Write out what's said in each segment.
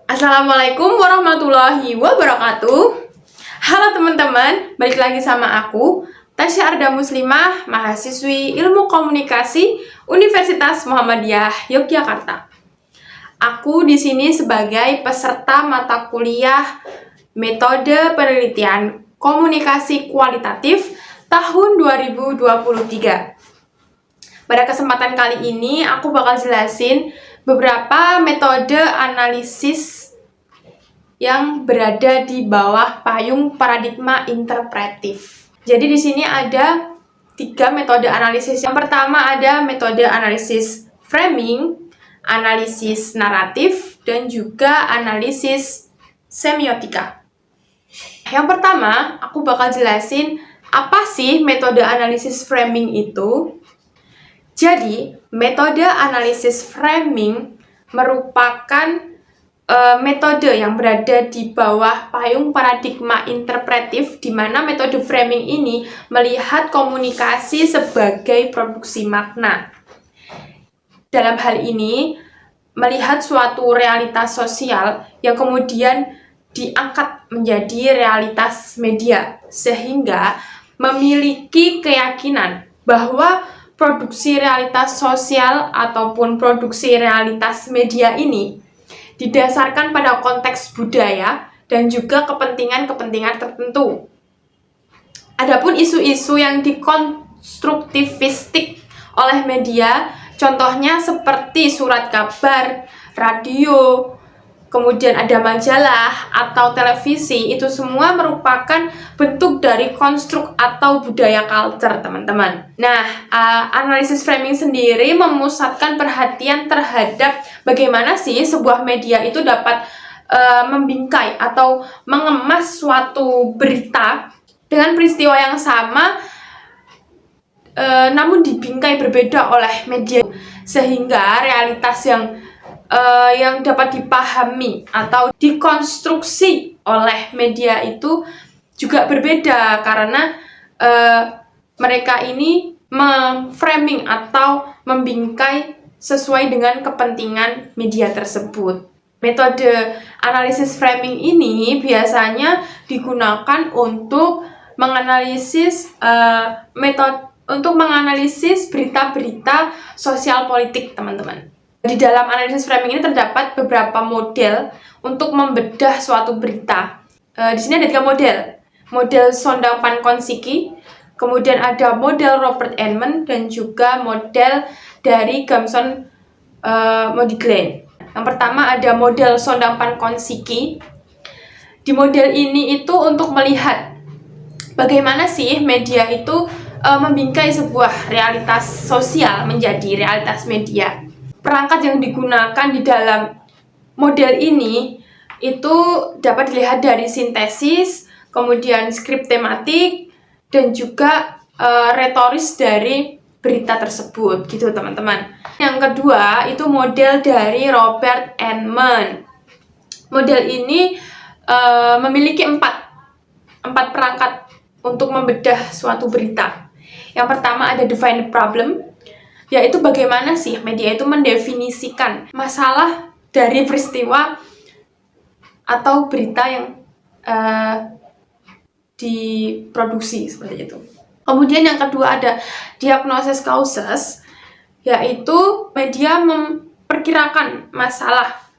Assalamualaikum warahmatullahi wabarakatuh. Halo teman-teman, balik lagi sama aku, Tasya Arda Muslimah, mahasiswi Ilmu Komunikasi Universitas Muhammadiyah Yogyakarta. Aku di sini sebagai peserta mata kuliah Metode Penelitian Komunikasi Kualitatif tahun 2023. Pada kesempatan kali ini, aku bakal jelasin beberapa metode analisis yang berada di bawah payung paradigma interpretif. Jadi di sini ada 3 metode analisis. Yang pertama ada metode analisis framing, analisis naratif, dan juga analisis semiotika. Yang pertama, aku bakal jelasin apa sih metode analisis framing itu. Jadi, metode analisis framing merupakan metode yang berada di bawah payung paradigma interpretif, di mana metode framing ini melihat komunikasi sebagai produksi makna. Dalam hal ini, melihat suatu realitas sosial yang kemudian diangkat menjadi realitas media, sehingga memiliki keyakinan bahwa produksi realitas sosial ataupun produksi realitas media ini didasarkan pada konteks budaya dan juga kepentingan-kepentingan tertentu. Adapun isu-isu yang dikonstruktivistik oleh media, contohnya seperti surat kabar, radio, kemudian ada majalah atau televisi, itu semua merupakan bentuk dari konstruk atau budaya culture, teman-teman. Nah, analisis framing sendiri memusatkan perhatian terhadap bagaimana sih sebuah media itu dapat membingkai atau mengemas suatu berita dengan peristiwa yang sama, namun dibingkai berbeda oleh media, sehingga realitas yang dapat dipahami atau dikonstruksi oleh media itu juga berbeda, karena mereka ini memframing atau membingkai sesuai dengan kepentingan media tersebut. Metode analisis framing ini biasanya digunakan untuk menganalisis berita-berita sosial politik, teman-teman. Di dalam analisis framing ini terdapat beberapa model untuk membedah suatu berita. Di sini ada 3 model. Model Sondapan-Konski, kemudian ada model Robert Eman, dan juga model dari Gamson-Modiglen. Yang pertama ada model Sondapan-Konski. Di model ini itu untuk melihat bagaimana sih media itu membingkai sebuah realitas sosial menjadi realitas media. Perangkat yang digunakan di dalam model ini itu dapat dilihat dari sintesis, kemudian skrip tematik, dan juga retoris dari berita tersebut, gitu teman-teman. Yang kedua itu model dari Robert Eman. Model ini memiliki 4 perangkat untuk membedah suatu berita. Yang pertama ada define the problem, yaitu bagaimana sih media itu mendefinisikan masalah dari peristiwa atau berita yang diproduksi, seperti itu. Kemudian yang kedua ada diagnosis causes, yaitu media memperkirakan masalah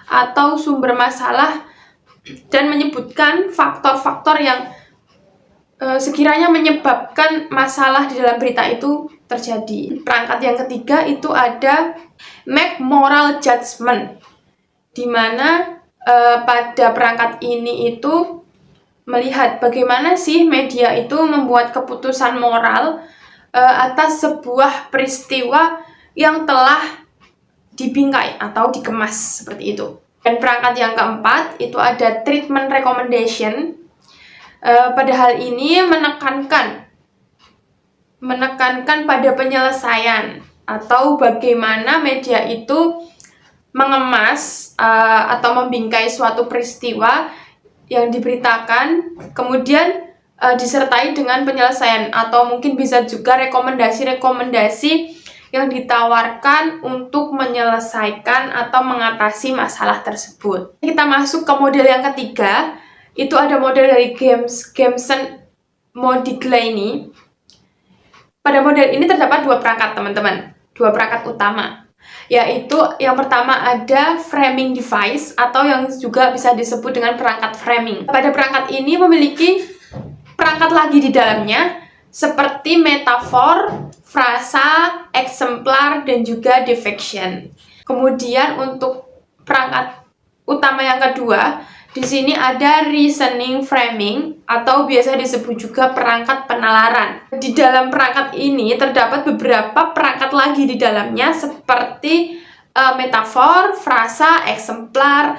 atau sumber masalah dan menyebutkan faktor-faktor yang sekiranya menyebabkan masalah di dalam berita itu terjadi. Perangkat yang ketiga itu ada make moral judgment, di mana pada perangkat ini itu melihat bagaimana sih media itu membuat keputusan moral atas sebuah peristiwa yang telah dibingkai atau dikemas, seperti itu. Dan perangkat yang keempat itu ada treatment recommendation. Pada hal ini menekankan pada penyelesaian atau bagaimana media itu mengemas atau membingkai suatu peristiwa yang diberitakan, kemudian disertai dengan penyelesaian, atau mungkin bisa juga rekomendasi-rekomendasi yang ditawarkan untuk menyelesaikan atau mengatasi masalah tersebut. Kita masuk ke model yang ketiga, itu ada model dari Gamson Modigla ini. Pada model ini terdapat dua perangkat, teman-teman, dua perangkat utama, yaitu yang pertama ada framing device atau yang juga bisa disebut dengan perangkat framing. Pada perangkat ini memiliki perangkat lagi di dalamnya seperti metafor, frasa, eksemplar, dan juga defection. Kemudian untuk perangkat utama yang kedua, di sini ada reasoning framing atau biasa disebut juga perangkat penalaran. Di dalam perangkat ini terdapat beberapa perangkat lagi di dalamnya seperti metafor, frasa, eksemplar,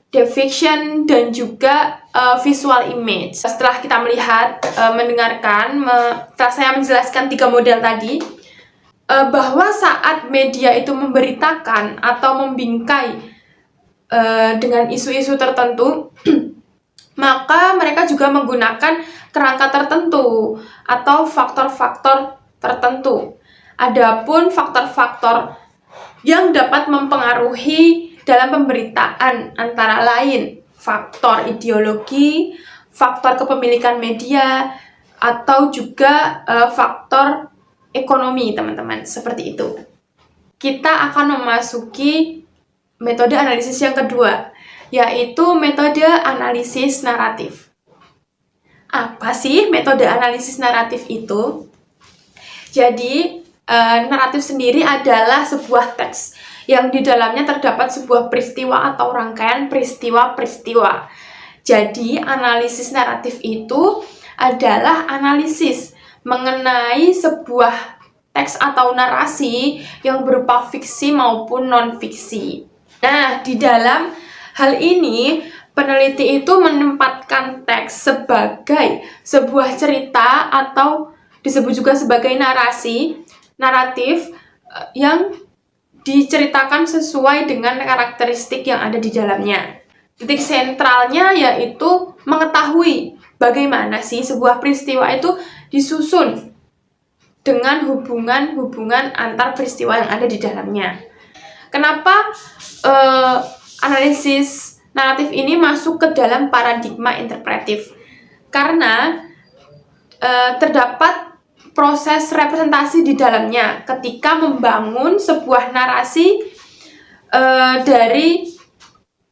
defection, dan juga visual image. Setelah kita melihat, mendengarkan, setelah saya menjelaskan tiga model tadi, bahwa saat media itu memberitakan atau membingkai dengan isu-isu tertentu, maka mereka juga menggunakan kerangka tertentu atau faktor-faktor tertentu. Adapun faktor-faktor yang dapat mempengaruhi dalam pemberitaan antara lain faktor ideologi, faktor kepemilikan media, atau juga faktor ekonomi, teman-teman. Seperti itu. Kita akan memasuki metode analisis yang kedua, yaitu metode analisis naratif. Apa sih metode analisis naratif itu? Jadi, naratif sendiri adalah sebuah teks yang di dalamnya terdapat sebuah peristiwa atau rangkaian peristiwa-peristiwa. Jadi, analisis naratif itu adalah analisis mengenai sebuah teks atau narasi yang berupa fiksi maupun non-fiksi. Nah, di dalam hal ini, peneliti itu menempatkan teks sebagai sebuah cerita atau disebut juga sebagai naratif yang diceritakan sesuai dengan karakteristik yang ada di dalamnya. Titik sentralnya yaitu mengetahui bagaimana sih sebuah peristiwa itu disusun dengan hubungan-hubungan antar peristiwa yang ada di dalamnya. Kenapa analisis naratif ini masuk ke dalam paradigma interpretif? Karena terdapat proses representasi di dalamnya ketika membangun sebuah narasi dari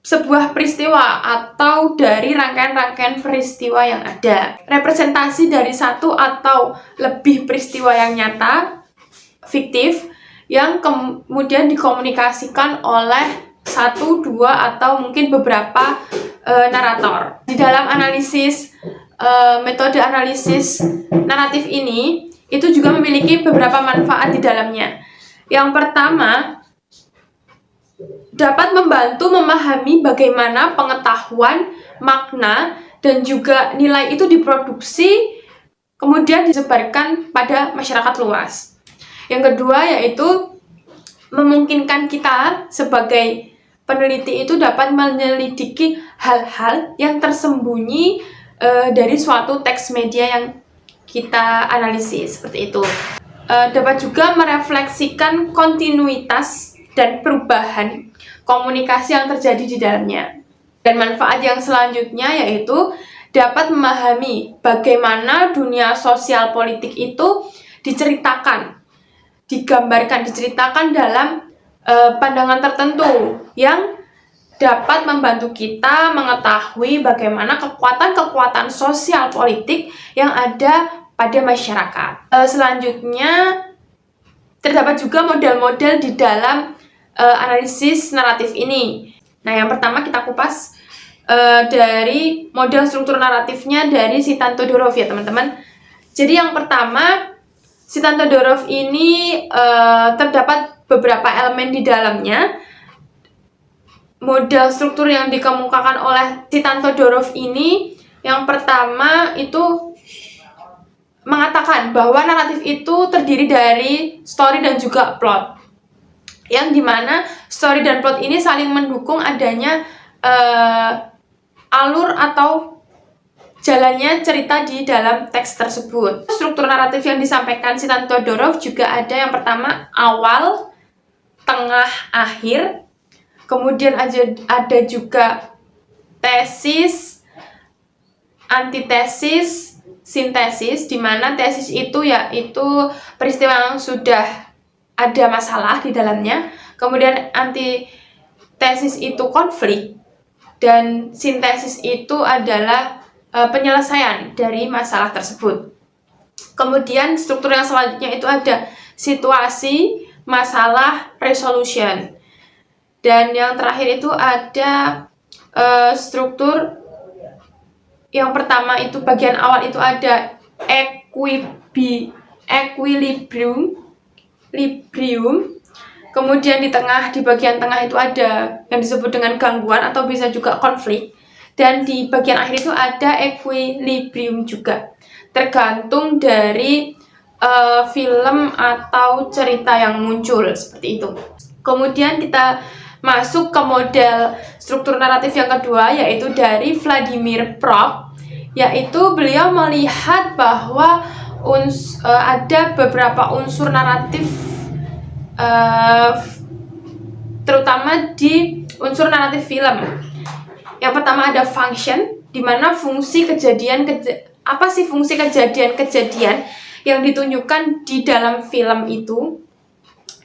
sebuah peristiwa atau dari rangkaian-rangkaian peristiwa yang ada. Representasi dari satu atau lebih peristiwa yang nyata, fiktif, yang kemudian dikomunikasikan oleh satu, dua, atau mungkin beberapa narator. Di dalam metode analisis naratif ini, itu juga memiliki beberapa manfaat di dalamnya. Yang pertama, dapat membantu memahami bagaimana pengetahuan, makna, dan juga nilai itu diproduksi, kemudian disebarkan pada masyarakat luas. Yang kedua yaitu memungkinkan kita sebagai peneliti itu dapat menyelidiki hal-hal yang tersembunyi dari suatu teks media yang kita analisis, seperti itu. Dapat juga merefleksikan kontinuitas dan perubahan komunikasi yang terjadi di dalamnya. Dan manfaat yang selanjutnya yaitu dapat memahami bagaimana dunia sosial politik itu diceritakan dalam pandangan tertentu yang dapat membantu kita mengetahui bagaimana kekuatan-kekuatan sosial politik yang ada pada masyarakat. Selanjutnya, terdapat juga model-model di dalam analisis naratif ini. Nah, yang pertama kita kupas dari model struktur naratifnya dari Sitan Todorov ya, teman-teman. Jadi yang pertama, Sitan Todorov ini terdapat beberapa elemen di dalamnya. Model struktur yang dikemukakan oleh Sitan Todorov ini, yang pertama itu mengatakan bahwa naratif itu terdiri dari story dan juga plot, yang dimana story dan plot ini saling mendukung adanya alur atau jalannya cerita di dalam teks tersebut. Struktur naratif yang disampaikan Sitan Todorov juga ada yang pertama awal, tengah, akhir. Kemudian ada juga tesis, antitesis, sintesis, di mana tesis itu yaitu peristiwa yang sudah ada masalah di dalamnya. Kemudian antitesis itu konflik, dan sintesis itu adalah penyelesaian dari masalah tersebut. Kemudian struktur yang selanjutnya itu ada situasi, masalah, resolution. Dan yang terakhir itu ada struktur yang pertama itu bagian awal itu ada equilibrium. Kemudian di bagian tengah itu ada yang disebut dengan gangguan atau bisa juga konflik. Dan di bagian akhir itu ada equilibrium juga. Tergantung dari film atau cerita yang muncul, seperti itu. Kemudian kita masuk ke model struktur naratif yang kedua, yaitu dari Vladimir Prop, yaitu beliau melihat bahwa ada beberapa unsur naratif, terutama di unsur naratif film. Yang pertama ada function, di mana fungsi kejadian-kejadian yang ditunjukkan di dalam film itu.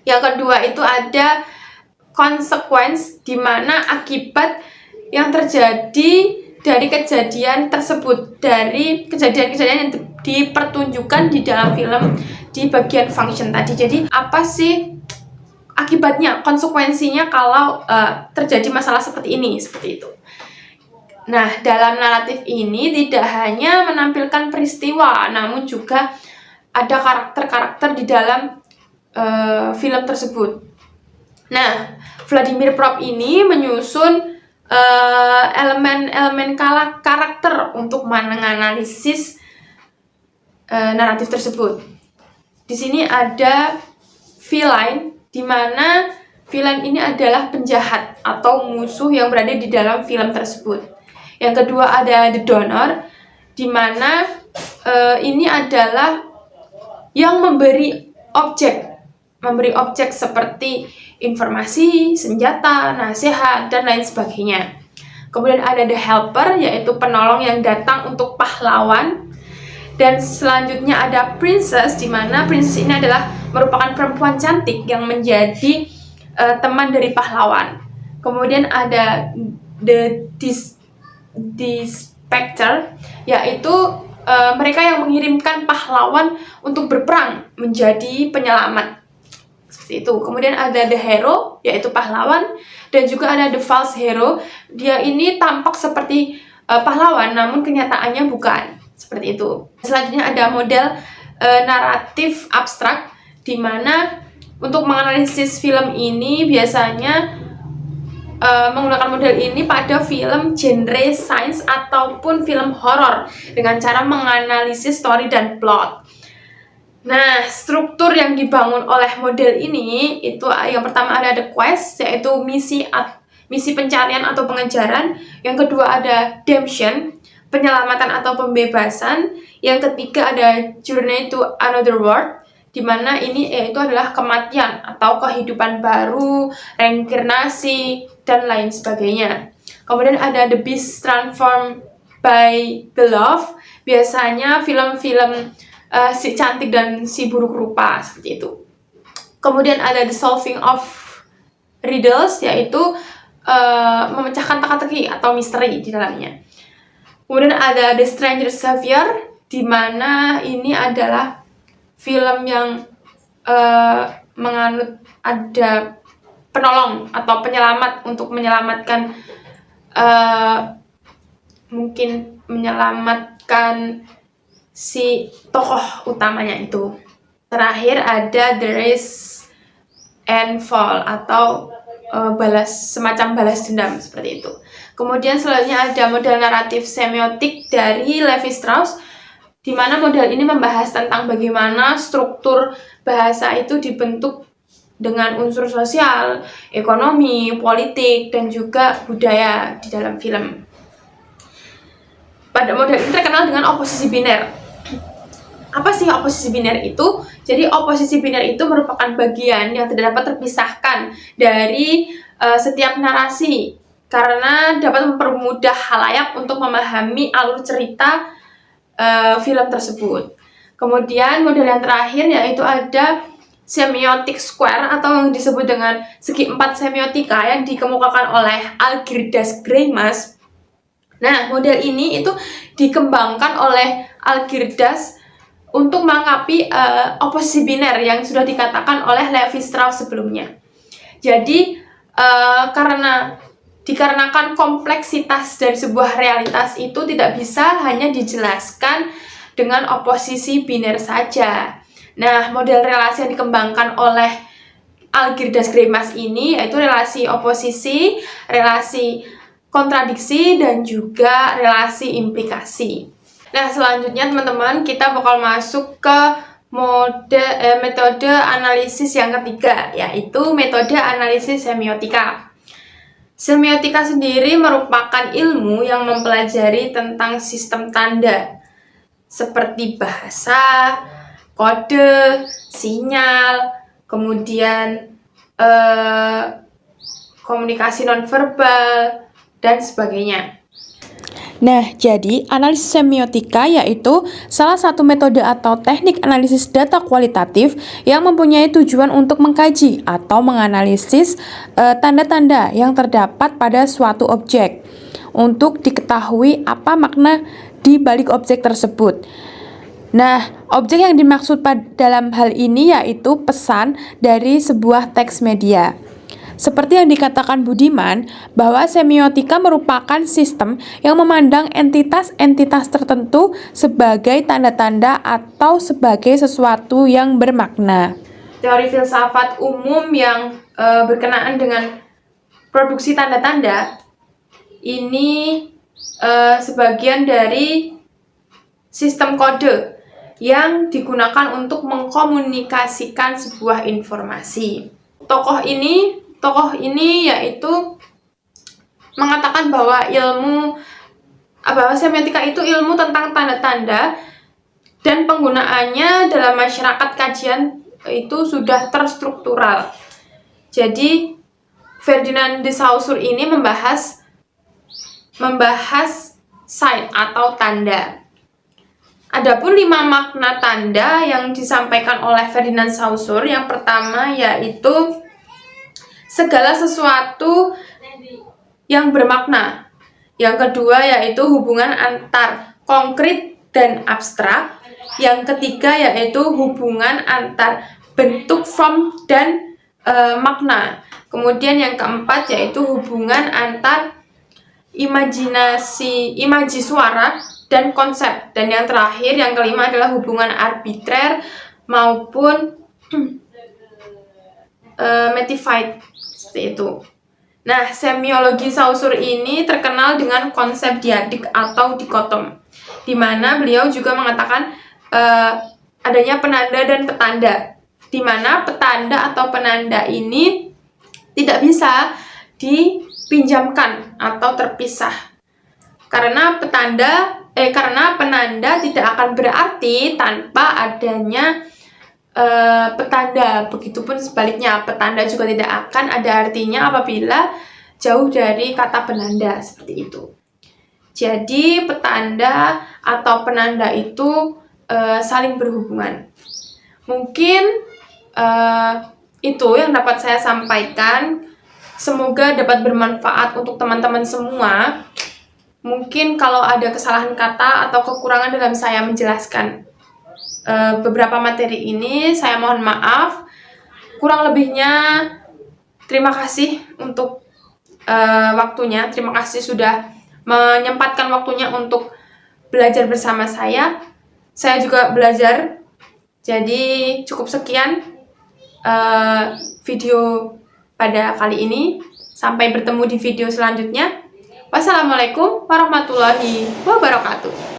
Yang kedua itu ada consequence, di mana akibat yang terjadi dari kejadian tersebut, dari kejadian-kejadian yang dipertunjukkan di dalam film di bagian function tadi. Jadi apa sih akibatnya, konsekuensinya kalau terjadi masalah seperti ini, seperti itu. Nah, dalam naratif ini tidak hanya menampilkan peristiwa, namun juga ada karakter-karakter di dalam film tersebut. Nah, Vladimir Prop ini menyusun elemen-elemen karakter untuk menganalisis naratif tersebut. Di sini ada villain, di mana villain ini adalah penjahat atau musuh yang berada di dalam film tersebut. Yang kedua ada the donor, di mana ini adalah yang memberi objek seperti informasi, senjata, nasihat, dan lain sebagainya. Kemudian ada the helper, yaitu penolong yang datang untuk pahlawan. Dan selanjutnya ada princess, di mana princess ini adalah merupakan perempuan cantik yang menjadi teman dari pahlawan. Kemudian ada the dispatcher, yaitu mereka yang mengirimkan pahlawan untuk berperang menjadi penyelamat, seperti itu. Kemudian ada the hero, yaitu pahlawan, dan juga ada the false hero. Dia ini tampak seperti pahlawan, namun kenyataannya bukan, seperti itu. Selanjutnya ada model naratif abstrak, di mana untuk menganalisis film ini biasanya menggunakan model ini pada film genre science ataupun film horor dengan cara menganalisis story dan plot. Nah, struktur yang dibangun oleh model ini itu yang pertama ada the quest, yaitu misi pencarian atau pengejaran. Yang kedua ada redemption, penyelamatan atau pembebasan. Yang ketiga ada journey to another world, di mana ini yaitu adalah kematian atau kehidupan baru, reinkarnasi, dan lain sebagainya. Kemudian ada the beast transformed by the love, biasanya film-film si cantik dan si buruk rupa, seperti itu. Kemudian ada the solving of riddles, yaitu memecahkan teka-teki atau misteri di dalamnya. Kemudian ada the stranger savior, di mana ini adalah film yang menganut ada penolong atau penyelamat untuk menyelamatkan mungkin menyelamatkan si tokoh utamanya itu. Terakhir ada the rise and fall atau semacam balas dendam, seperti itu. Kemudian selanjutnya ada model naratif semiotik dari Levi-Strauss, di mana model ini membahas tentang bagaimana struktur bahasa itu dibentuk dengan unsur sosial, ekonomi, politik, dan juga budaya di dalam film. pada model ini terkenal dengan oposisi biner. Apa sih oposisi biner itu? Jadi oposisi biner itu merupakan bagian yang tidak dapat terpisahkan dari setiap narasi, karena dapat mempermudah halayak untuk memahami alur cerita film tersebut. Kemudian model yang terakhir yaitu ada semiotic square atau yang disebut dengan segi empat semiotika yang dikemukakan oleh Algirdas Greimas. Nah, model ini itu dikembangkan oleh Algirdas untuk melengkapi oposisi biner yang sudah dikatakan oleh Levi-Strauss sebelumnya. Jadi, dikarenakan kompleksitas dari sebuah realitas itu tidak bisa hanya dijelaskan dengan oposisi biner saja. Nah, model relasi yang dikembangkan oleh Algirdas Greimas ini yaitu relasi oposisi, relasi kontradiksi, dan juga relasi implikasi. Nah, selanjutnya teman-teman, kita bakal masuk ke metode analisis yang ketiga, yaitu metode analisis semiotika. Semiotika sendiri merupakan ilmu yang mempelajari tentang sistem tanda, seperti bahasa, kode, sinyal, kemudian komunikasi nonverbal, dan sebagainya. Nah, jadi analisis semiotika yaitu salah satu metode atau teknik analisis data kualitatif yang mempunyai tujuan untuk mengkaji atau menganalisis tanda-tanda yang terdapat pada suatu objek untuk diketahui apa makna di balik objek tersebut. Nah, objek yang dimaksud dalam hal ini yaitu pesan dari sebuah teks media. Seperti yang dikatakan Budiman, bahwa semiotika merupakan sistem yang memandang entitas-entitas tertentu sebagai tanda-tanda atau sebagai sesuatu yang bermakna. Teori filsafat umum yang berkenaan dengan produksi tanda-tanda ini sebagian dari sistem kode yang digunakan untuk mengkomunikasikan sebuah informasi. Tokoh ini yaitu mengatakan bahwa semiotika itu ilmu tentang tanda-tanda dan penggunaannya dalam masyarakat kajian itu sudah terstruktural. Jadi Ferdinand de Saussure ini membahas sign atau tanda. Adapun 5 makna tanda yang disampaikan oleh Ferdinand Saussure, yang pertama yaitu segala sesuatu yang bermakna. Yang kedua yaitu hubungan antar konkret dan abstrak. Yang ketiga yaitu hubungan antar bentuk, form, dan makna. Kemudian yang keempat yaitu hubungan antar imaji suara dan konsep. Dan yang terakhir, yang kelima adalah hubungan arbitrer maupun metified, seperti itu. Nah, semiologi Saussure ini terkenal dengan konsep diadik atau dikotom, di mana beliau juga mengatakan adanya penanda dan petanda, di mana petanda atau penanda ini tidak bisa dipinjamkan atau terpisah, karena penanda tidak akan berarti tanpa adanya petanda. Begitupun sebaliknya, petanda juga tidak akan ada artinya apabila jauh dari kata penanda, seperti itu. Jadi petanda atau penanda itu saling berhubungan. Mungkin itu yang dapat saya sampaikan. Semoga dapat bermanfaat untuk teman-teman semua. Mungkin kalau ada kesalahan kata atau kekurangan dalam saya menjelaskan beberapa materi ini, saya mohon maaf. Kurang lebihnya, terima kasih untuk waktunya. Terima kasih sudah menyempatkan waktunya untuk belajar bersama saya. Saya juga belajar. Jadi cukup sekian video pada kali ini. Sampai bertemu di video selanjutnya. Wassalamualaikum warahmatullahi wabarakatuh.